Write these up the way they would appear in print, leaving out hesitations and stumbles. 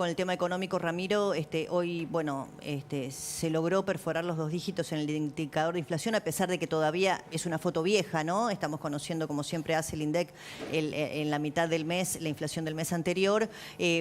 con el tema económico, Ramiro. Hoy, bueno, se logró perforar los 2 dígitos en el indicador de inflación, a pesar de que todavía es una foto vieja, ¿no? Estamos conociendo, como siempre hace el INDEC, en la mitad del mes, la inflación del mes anterior.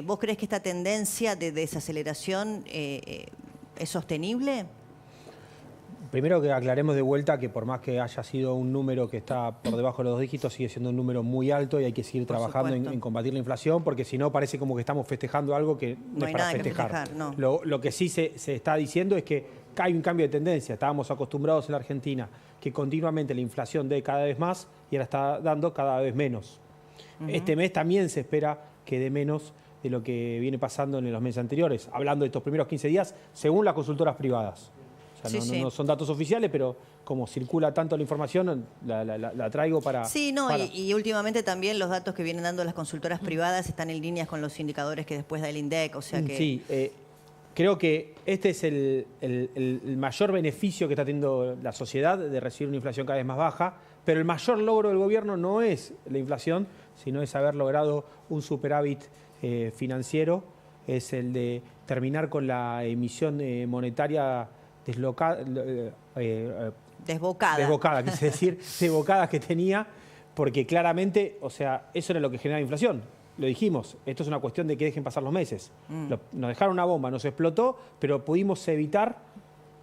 ¿Vos creés que esta tendencia de desaceleración es sostenible? Primero que aclaremos de vuelta que por más que haya sido un número que está por debajo de los 2 dígitos, sigue siendo un número muy alto y hay que seguir trabajando en combatir la inflación, porque si no parece como que estamos festejando algo que no es para festejar. No. Lo que sí se está diciendo es que hay un cambio de tendencia. Estábamos acostumbrados en la Argentina que continuamente la inflación dé cada vez más y ahora está dando cada vez menos. Este mes también se espera que dé menos de lo que viene pasando en los meses anteriores, hablando de estos primeros 15 días, según las consultoras privadas. O sea, no son datos oficiales, pero como circula tanto la información, la traigo para... Sí, no, para... Y últimamente también los datos que vienen dando las consultoras privadas están en líneas con los indicadores que después da el INDEC, o sea que... Sí, creo que este es el mayor beneficio que está teniendo la sociedad de recibir una inflación cada vez más baja, pero el mayor logro del gobierno no es la inflación, sino es haber logrado un superávit financiero, es el de terminar con la emisión monetaria desbocada, quise decir, desbocada que tenía, porque claramente, o sea, eso era lo que generaba inflación. Lo dijimos, esto es una cuestión de que dejen pasar los meses. Nos dejaron una bomba, nos explotó, pero pudimos evitar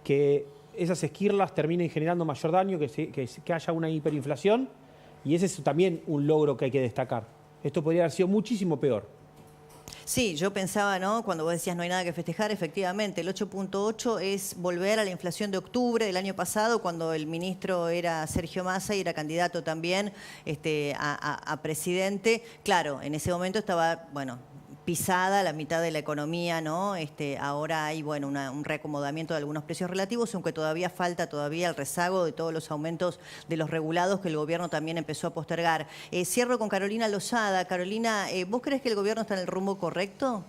que esas esquirlas terminen generando mayor daño, que haya una hiperinflación, y ese es también un logro que hay que destacar. Esto podría haber sido muchísimo peor. Sí, yo pensaba, ¿no? Cuando vos decías no hay nada que festejar, efectivamente, el 8.8 es volver a la inflación de octubre del año pasado, cuando el ministro era Sergio Massa y era candidato también a presidente. Claro, en ese momento estaba, bueno, pisada la mitad de la economía, ¿no? Ahora hay, bueno, un reacomodamiento de algunos precios relativos, aunque todavía falta el rezago de todos los aumentos de los regulados que el gobierno también empezó a postergar. Cierro con Carolina Lozada. Carolina, ¿vos crees que el gobierno está en el rumbo correcto?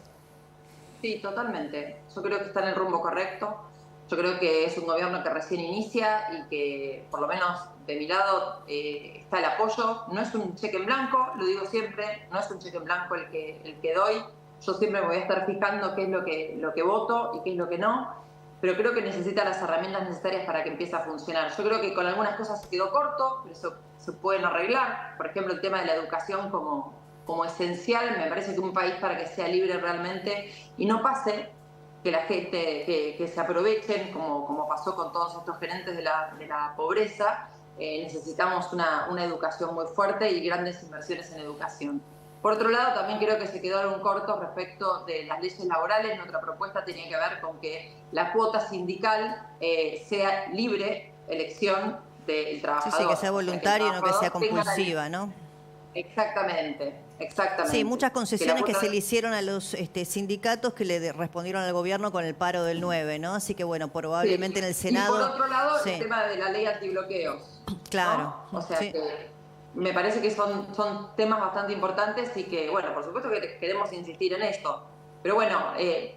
Sí, totalmente. Yo creo que está en el rumbo correcto. Yo creo que es un gobierno que recién inicia y que, por lo menos de mi lado, está el apoyo. No es un cheque en blanco, lo digo siempre, no es un cheque en blanco el que doy. Yo siempre me voy a estar fijando qué es lo que voto y qué es lo que no, pero creo que necesita las herramientas necesarias para que empiece a funcionar. Yo creo que con algunas cosas se quedó corto, pero eso se pueden arreglar. Por ejemplo, el tema de la educación como esencial. Me parece que un país, para que sea libre realmente y no pase que la gente que se aprovechen, como pasó con todos estos gerentes de la pobreza, necesitamos una educación muy fuerte y grandes inversiones en educación. Por otro lado, también creo que se quedó algo corto respecto de las leyes laborales. Nuestra propuesta tenía que ver con que la cuota sindical sea libre elección del trabajador. Sí, que sea voluntaria y no que sea compulsiva, ¿no? Exactamente. Sí, muchas concesiones que se le hicieron a los sindicatos que le respondieron al gobierno con el paro del 9, ¿no? Así que, bueno, probablemente en el Senado... Y por otro lado, el tema de la ley antibloqueos. Claro. ¿No? O sea que me parece que son temas bastante importantes y que, bueno, por supuesto que queremos insistir en esto. Pero bueno,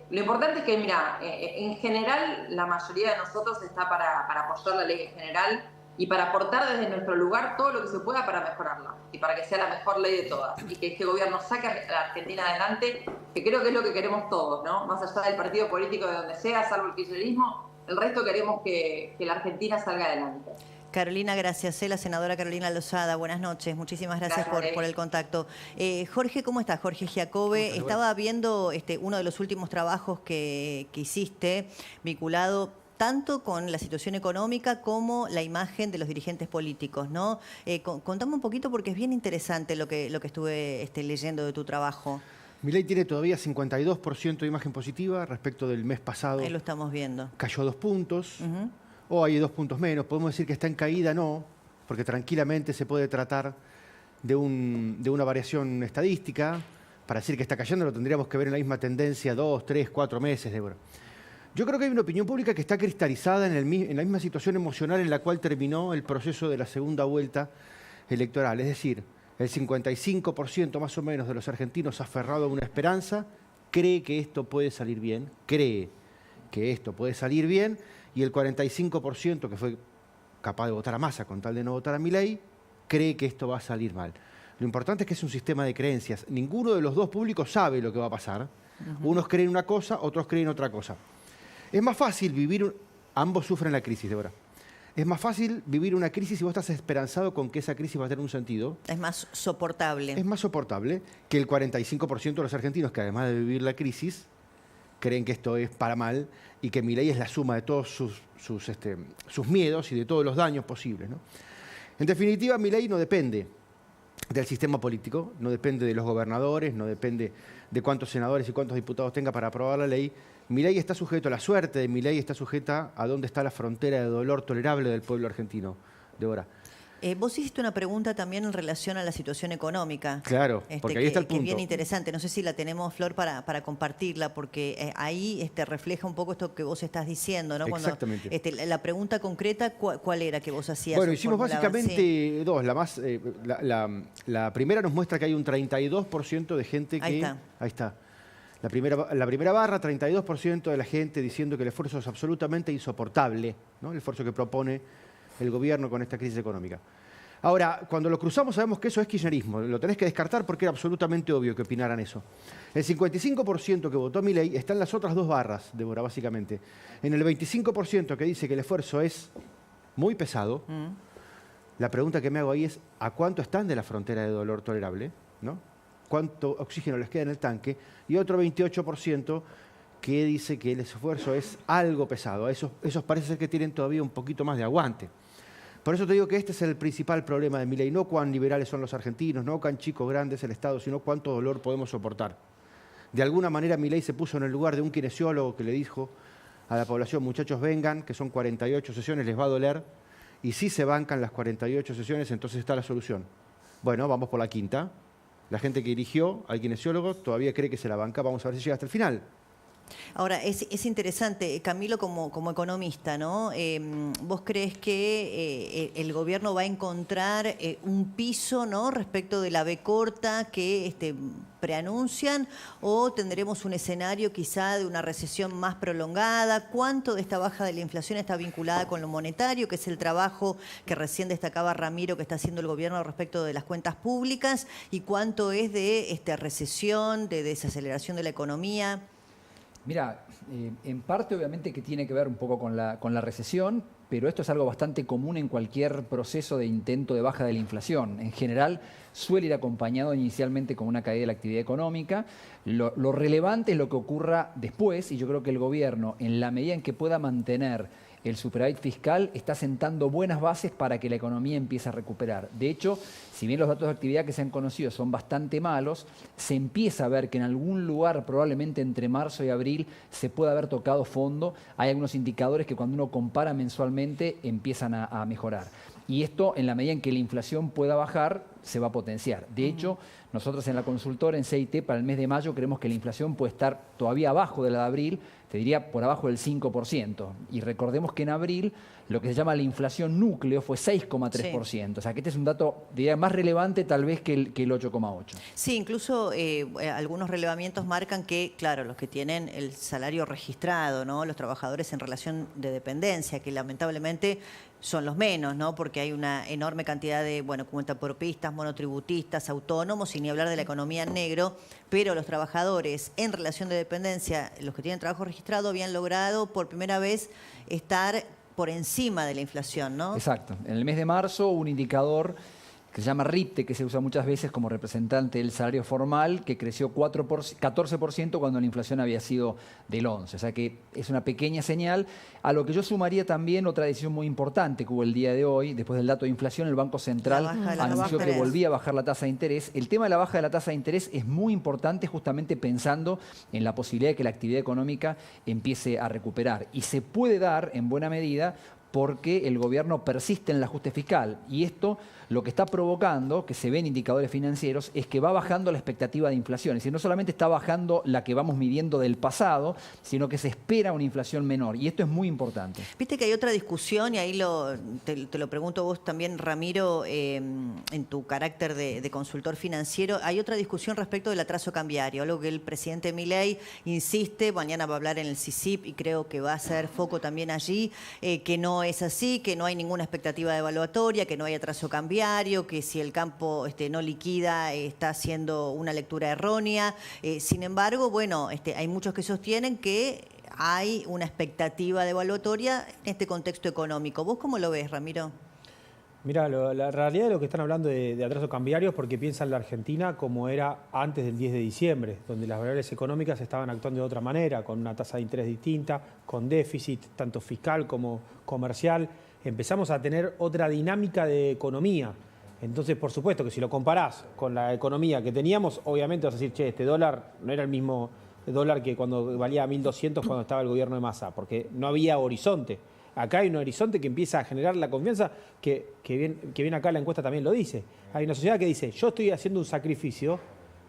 lo importante es que, mira, en general la mayoría de nosotros está para apoyar la ley en general y para aportar desde nuestro lugar todo lo que se pueda para mejorarla y para que sea la mejor ley de todas y que este gobierno saque a la Argentina adelante, que creo que es lo que queremos todos, ¿no? Más allá del partido político de donde sea, salvo el kirchnerismo, el resto queremos que la Argentina salga adelante. Carolina, gracias. La senadora Carolina Lozada, buenas noches. Muchísimas gracias por el contacto. Jorge, ¿cómo estás? Jorge Giacobbe. Estaba viendo uno de los últimos trabajos que hiciste vinculado tanto con la situación económica como la imagen de los dirigentes políticos, ¿no? Contame un poquito porque es bien interesante lo que estuve leyendo de tu trabajo. Milei tiene todavía 52% de imagen positiva respecto del mes pasado. Ahí lo estamos viendo. Cayó 2 puntos, o hay 2 puntos menos. Podemos decir que está en caída, no, porque tranquilamente se puede tratar de una variación estadística. Para decir que está cayendo lo tendríamos que ver en la misma tendencia 2, 3, 4 meses. Yo creo que hay una opinión pública que está cristalizada en la misma situación emocional en la cual terminó el proceso de la segunda vuelta electoral. Es decir, el 55% más o menos de los argentinos aferrado a una esperanza cree que esto puede salir bien, y el 45% que fue capaz de votar a Massa con tal de no votar a Milei, cree que esto va a salir mal. Lo importante es que es un sistema de creencias. Ninguno de los dos públicos sabe lo que va a pasar. Unos creen una cosa, otros creen otra cosa. Es más fácil vivir... Ambos sufren la crisis, Débora. Es más fácil vivir una crisis si vos estás esperanzado con que esa crisis va a tener un sentido. Es más soportable. Es más soportable que el 45% de los argentinos que además de vivir la crisis creen que esto es para mal y que Milei es la suma de todos sus miedos y de todos los daños posibles, ¿no? En definitiva, Milei no depende del sistema político, no depende de los gobernadores, no depende de cuántos senadores y cuántos diputados tenga para aprobar la ley. Milei está sujeto, la suerte de Milei está sujeta a dónde está la frontera de dolor tolerable del pueblo argentino, Débora. Vos hiciste una pregunta también en relación a la situación económica. Claro, porque ahí está el punto. Que es bien interesante. No sé si la tenemos, Flor, para compartirla, porque ahí refleja un poco esto que vos estás diciendo, ¿no? Exactamente. Cuando, la pregunta concreta, ¿cuál era que vos hacías? Bueno, hicimos básicamente dos. La primera nos muestra que hay un 32% de gente que... Ahí está. La primera barra, 32% de la gente diciendo que el esfuerzo es absolutamente insoportable, ¿no? El esfuerzo que propone el gobierno con esta crisis económica. Ahora, cuando lo cruzamos sabemos que eso es kirchnerismo. Lo tenés que descartar porque era absolutamente obvio que opinaran eso. El 55% que votó Milei está en las otras dos barras, Débora, básicamente. En el 25% que dice que el esfuerzo es muy pesado, la pregunta que me hago ahí es ¿a cuánto están de la frontera de dolor tolerable? ¿No? ¿Cuánto oxígeno les queda en el tanque? Y otro 28% que dice que el esfuerzo es algo pesado. Esos parece ser que tienen todavía un poquito más de aguante. Por eso te digo que este es el principal problema de Milei. No cuán liberales son los argentinos, no cuán chico grande es el Estado, sino cuánto dolor podemos soportar. De alguna manera Milei se puso en el lugar de un kinesiólogo que le dijo a la población, muchachos vengan, que son 48 sesiones, les va a doler. Y si se bancan las 48 sesiones, entonces está la solución. Bueno, vamos por la quinta. La gente que eligió al kinesiólogo todavía cree que se la banca. Vamos a ver si llega hasta el final. Ahora, es interesante, Camilo, como economista, ¿no? ¿Vos crees que el gobierno va a encontrar un piso, ¿no?, respecto de la B corta que preanuncian, o tendremos un escenario quizá de una recesión más prolongada? ¿Cuánto de esta baja de la inflación está vinculada con lo monetario, que es el trabajo que recién destacaba Ramiro que está haciendo el gobierno respecto de las cuentas públicas? ¿Y cuánto es de recesión, de desaceleración de la economía? Mira, en parte obviamente que tiene que ver un poco con la recesión, pero esto es algo bastante común en cualquier proceso de intento de baja de la inflación. En general suele ir acompañado inicialmente con una caída de la actividad económica. Lo relevante es lo que ocurra después, y yo creo que el gobierno, en la medida en que pueda mantener el superávit fiscal, está sentando buenas bases para que la economía empiece a recuperar. De hecho, si bien los datos de actividad que se han conocido son bastante malos, se empieza a ver que en algún lugar, probablemente entre marzo y abril, se puede haber tocado fondo. Hay algunos indicadores que cuando uno compara mensualmente empiezan a mejorar. Y esto, en la medida en que la inflación pueda bajar, se va a potenciar. De hecho, nosotros en la consultora, en CIT, para el mes de mayo, creemos que la inflación puede estar todavía abajo de la de abril, te diría por abajo del 5%. Y recordemos que en abril lo que se llama la inflación núcleo fue 6,3%. Sí. O sea que este es un dato, diría, más relevante tal vez que el 8,8%. Sí, incluso algunos relevamientos marcan que, claro, los que tienen el salario registrado, ¿no?, los trabajadores en relación de dependencia, que lamentablemente son los menos, ¿no?, porque hay una enorme cantidad de, cuentapropistas, monotributistas, autónomos, y ni hablar de la economía en negro, pero los trabajadores en relación de dependencia, los que tienen trabajo registrado, habían logrado por primera vez estar por encima de la inflación, ¿no? Exacto. En el mes de marzo, un indicador que se llama RIPTE, que se usa muchas veces como representante del salario formal, que creció 14% cuando la inflación había sido del 11%. O sea que es una pequeña señal. A lo que yo sumaría también otra decisión muy importante que hubo el día de hoy. Después del dato de inflación, el Banco Central anunció que volvía a bajar la tasa de interés. El tema de la baja de la tasa de interés es muy importante, justamente pensando en la posibilidad de que la actividad económica empiece a recuperar. Y se puede dar, en buena medida, porque el gobierno persiste en el ajuste fiscal. Y esto lo que está provocando, que se ve en indicadores financieros, es que va bajando la expectativa de inflación. Es decir, no solamente está bajando la que vamos midiendo del pasado, sino que se espera una inflación menor. Y esto es muy importante. Viste que hay otra discusión, y ahí te lo pregunto a vos también, Ramiro, en tu carácter de consultor financiero. Hay otra discusión respecto del atraso cambiario, algo que el presidente Milei insiste, mañana va a hablar en el CICIP y creo que va a hacer foco también allí, que no es así, que no hay ninguna expectativa devaluatoria, que no hay atraso cambiario, que si el campo no liquida está haciendo una lectura errónea. Sin embargo, bueno, hay muchos que sostienen que hay una expectativa devaluatoria en este contexto económico. ¿Vos cómo lo ves, Ramiro? Mira, la realidad de lo que están hablando de atraso cambiario es porque piensan la Argentina como era antes del 10 de diciembre, donde las variables económicas estaban actuando de otra manera, con una tasa de interés distinta, con déficit, tanto fiscal como comercial. Empezamos a tener otra dinámica de economía. Entonces, por supuesto que si lo comparás con la economía que teníamos, obviamente vas a decir, che, este dólar no era el mismo dólar que cuando valía 1.200 cuando estaba el gobierno de Massa, porque no había horizonte. Acá hay un horizonte que empieza a generar la confianza, que viene acá la encuesta también lo dice. Hay una sociedad que dice, yo estoy haciendo un sacrificio,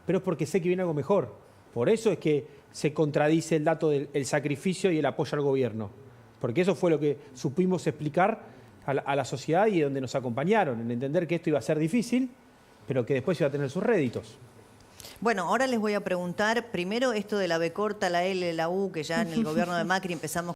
pero es porque sé que viene algo mejor. Por eso es que se contradice el dato del sacrificio y el apoyo al gobierno. Porque eso fue lo que supimos explicar a la sociedad y donde nos acompañaron, en entender que esto iba a ser difícil, pero que después iba a tener sus réditos. Bueno, ahora les voy a preguntar primero esto de la B corta, la L, la U, que ya en el gobierno de Macri empezamos